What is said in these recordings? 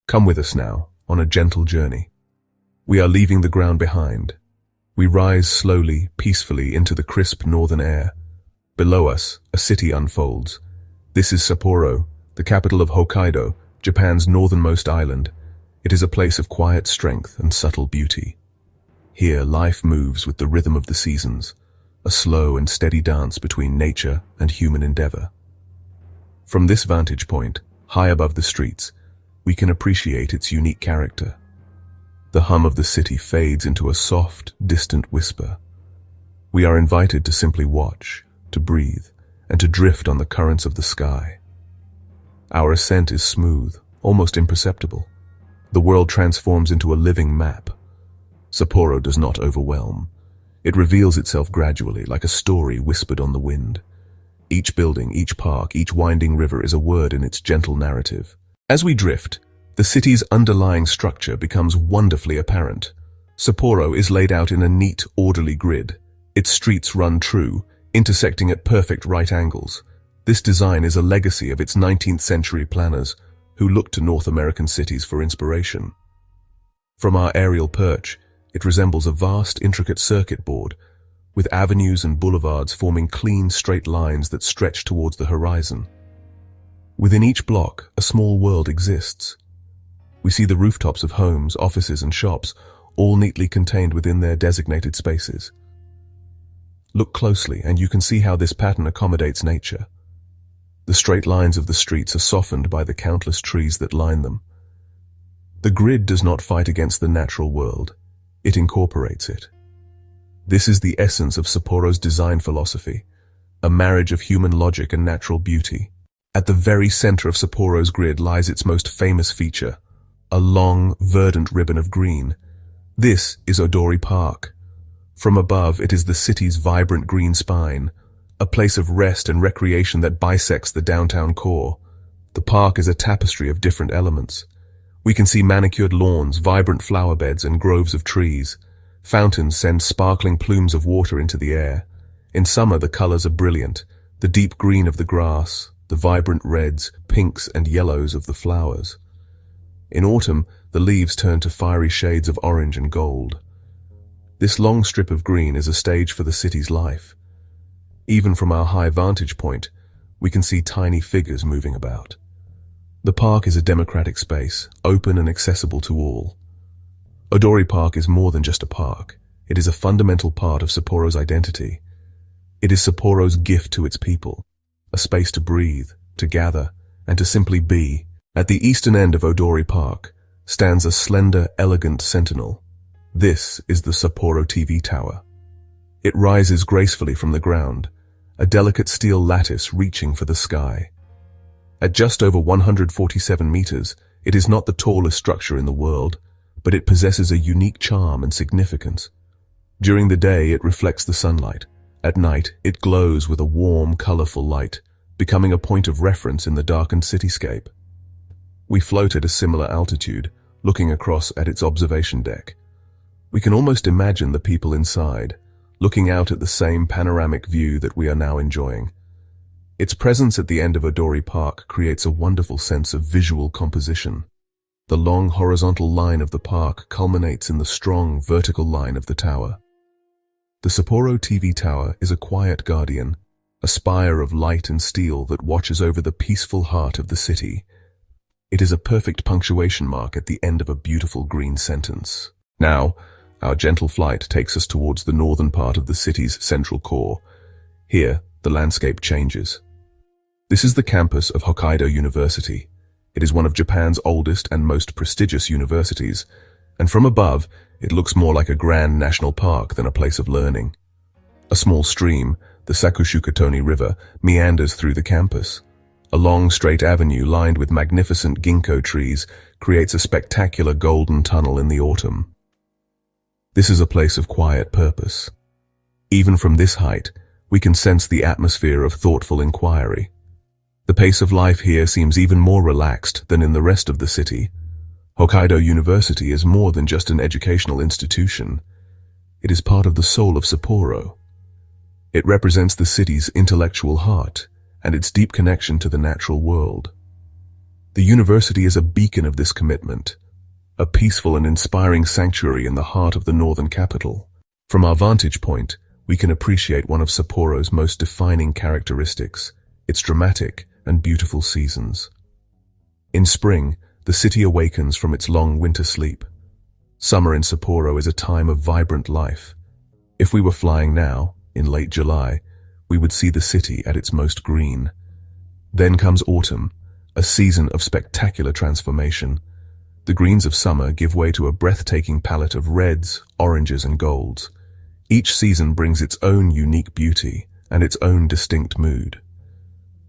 Come with us now, on a gentle journey. We are leaving the ground behind. We rise slowly, peacefully into the crisp northern air. Below us, a city unfolds. This is Sapporo, the capital of Hokkaido, Japan's northernmost island. It is a place of quiet strength and subtle beauty. Here, life moves with the rhythm of the seasons, a slow and steady dance between nature and human endeavor. From this vantage point, high above the streets, we can appreciate its unique character. The hum of the city fades into a soft, distant whisper. We are invited to simply watch, to breathe, and to drift on the currents of the sky. Our ascent is smooth, almost imperceptible. The world transforms into a living map. Sapporo does not overwhelm. It reveals itself gradually, like a story whispered on the wind. Each building, each park, each winding river is a word in its gentle narrative. As we drift, the city's underlying structure becomes wonderfully apparent. Sapporo is laid out in a neat, orderly grid. Its streets run true, intersecting at perfect right angles. This design is a legacy of its 19th century planners, who looked to North American cities for inspiration. From our aerial perch, it resembles a vast, intricate circuit board, with avenues and boulevards forming clean, straight lines that stretch towards the horizon. Within each block, a small world exists. We see the rooftops of homes, offices, and shops, all neatly contained within their designated spaces. Look closely, and you can see how this pattern accommodates nature. The straight lines of the streets are softened by the countless trees that line them. The grid does not fight against the natural world. It incorporates it. This is the essence of Sapporo's design philosophy, a marriage of human logic and natural beauty. At the very center of Sapporo's grid lies its most famous feature, a long, verdant ribbon of green. This is Odori Park. From above, it is the city's vibrant green spine, a place of rest and recreation that bisects the downtown core. The park is a tapestry of different elements. We can see manicured lawns, vibrant flower beds, and groves of trees. Fountains send sparkling plumes of water into the air. In summer, the colors are brilliant, the deep green of the grass, the vibrant reds, pinks, and yellows of the flowers. In autumn, the leaves turn to fiery shades of orange and gold. This long strip of green is a stage for the city's life. Even from our high vantage point, we can see tiny figures moving about. The park is a democratic space, open and accessible to all. Odori Park is more than just a park. It is a fundamental part of Sapporo's identity. It is Sapporo's gift to its people, a space to breathe, to gather, and to simply be. At the eastern end of Odori Park stands a slender, elegant sentinel. This is the Sapporo TV Tower. It rises gracefully from the ground, a delicate steel lattice reaching for the sky. At just over 147 meters, it is not the tallest structure in the world, but it possesses a unique charm and significance. During the day, it reflects the sunlight. At night, it glows with a warm, colorful light, becoming a point of reference in the darkened cityscape. We float at a similar altitude, looking across at its observation deck. We can almost imagine the people inside, looking out at the same panoramic view that we are now enjoying. Its presence at the end of Odori Park creates a wonderful sense of visual composition. The long horizontal line of the park culminates in the strong vertical line of the tower. The Sapporo TV Tower is a quiet guardian, a spire of light and steel that watches over the peaceful heart of the city. It is a perfect punctuation mark at the end of a beautiful green sentence. Now, our gentle flight takes us towards the northern part of the city's central core. Here, the landscape changes. This is the campus of Hokkaido University. It is one of Japan's oldest and most prestigious universities, and from above, it looks more like a grand national park than a place of learning. A small stream, the Sakushukatoni River, meanders through the campus. A long, straight avenue lined with magnificent ginkgo trees creates a spectacular golden tunnel in the autumn. This is a place of quiet purpose. Even from this height, we can sense the atmosphere of thoughtful inquiry. The pace of life here seems even more relaxed than in the rest of the city. Hokkaido University is more than just an educational institution. It is part of the soul of Sapporo. It represents the city's intellectual heart and its deep connection to the natural world. The university is a beacon of this commitment, a peaceful and inspiring sanctuary in the heart of the northern capital. From our vantage point, we can appreciate one of Sapporo's most defining characteristics, its dramatic and beautiful seasons. In spring, the city awakens from its long winter sleep. Summer in Sapporo is a time of vibrant life. If we were flying now, in late July, we would see the city at its most green. Then comes autumn, a season of spectacular transformation. The greens of summer give way to a breathtaking palette of reds, oranges, and golds. Each season brings its own unique beauty and its own distinct mood.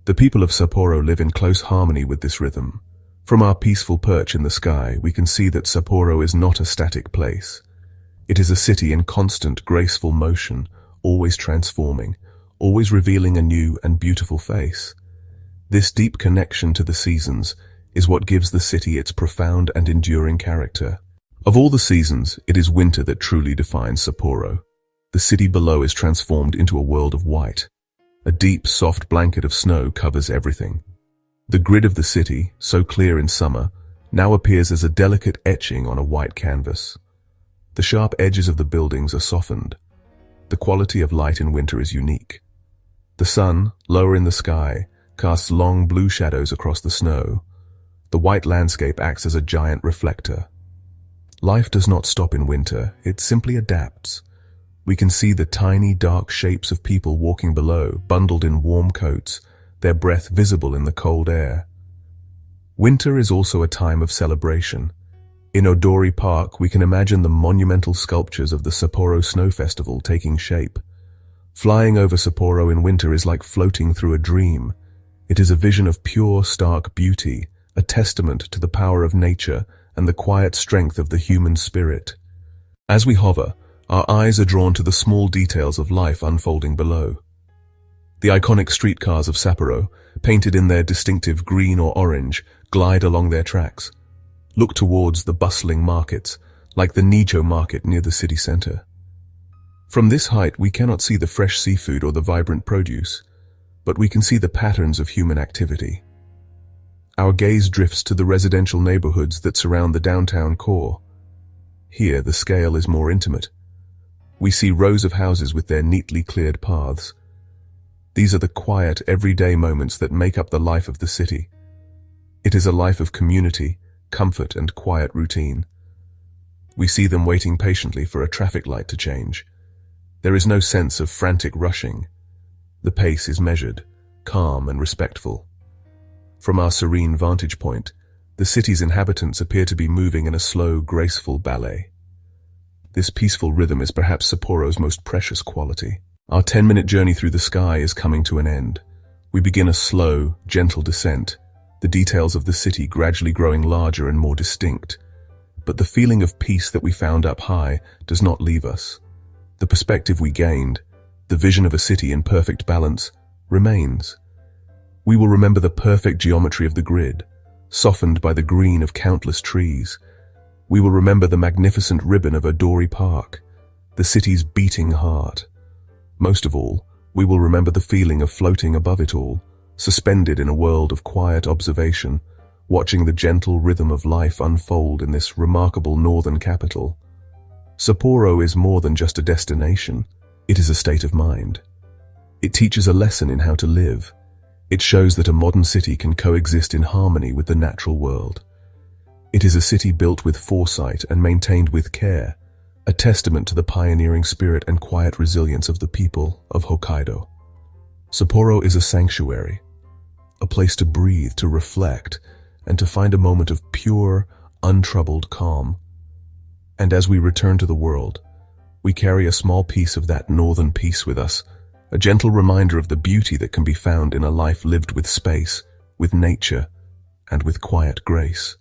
The people of Sapporo live in close harmony with this rhythm. From our peaceful perch in the sky, we can see that Sapporo is not a static place. It is a city in constant, graceful motion, always transforming, always revealing a new and beautiful face. This deep connection to the seasons is what gives the city its profound and enduring character. Of all the seasons, it is winter that truly defines Sapporo. The city below is transformed into a world of white. A deep, soft blanket of snow covers everything. The grid of the city, so clear in summer, now appears as a delicate etching on a white canvas. The sharp edges of the buildings are softened. The quality of light in winter is unique. The sun, lower in the sky, casts long blue shadows across the snow. The white landscape acts as a giant reflector. Life does not stop in winter, it simply adapts. We can see the tiny, dark shapes of people walking below, bundled in warm coats, their breath visible in the cold air. Winter is also a time of celebration. In Odori Park, we can imagine the monumental sculptures of the Sapporo Snow Festival taking shape. Flying over Sapporo in winter is like floating through a dream. It is a vision of pure, stark beauty, a testament to the power of nature and the quiet strength of the human spirit. As we hover, our eyes are drawn to the small details of life unfolding below. The iconic streetcars of Sapporo, painted in their distinctive green or orange, glide along their tracks. Look towards the bustling markets, like the Nijo market near the city center. From this height, we cannot see the fresh seafood or the vibrant produce, but we can see the patterns of human activity. Our gaze drifts to the residential neighborhoods that surround the downtown core. Here, the scale is more intimate. We see rows of houses with their neatly cleared paths. These are the quiet, everyday moments that make up the life of the city. It is a life of community, comfort, and quiet routine. We see them waiting patiently for a traffic light to change. There is no sense of frantic rushing. The pace is measured, calm, and respectful. From our serene vantage point, the city's inhabitants appear to be moving in a slow, graceful ballet. This peaceful rhythm is perhaps Sapporo's most precious quality. Our 10-minute journey through the sky is coming to an end. We begin a slow, gentle descent, the details of the city gradually growing larger and more distinct. But the feeling of peace that we found up high does not leave us. The perspective we gained, the vision of a city in perfect balance, remains. We will remember the perfect geometry of the grid, softened by the green of countless trees. We will remember the magnificent ribbon of Odori Park, the city's beating heart. Most of all, we will remember the feeling of floating above it all, suspended in a world of quiet observation, watching the gentle rhythm of life unfold in this remarkable northern capital. Sapporo is more than just a destination. It is a state of mind. It teaches a lesson in how to live. It shows that a modern city can coexist in harmony with the natural world. It is a city built with foresight and maintained with care, a testament to the pioneering spirit and quiet resilience of the people of Hokkaido. Sapporo is a sanctuary, a place to breathe, to reflect, and to find a moment of pure, untroubled calm. And as we return to the world, we carry a small piece of that northern peace with us, a gentle reminder of the beauty that can be found in a life lived with space, with nature, and with quiet grace.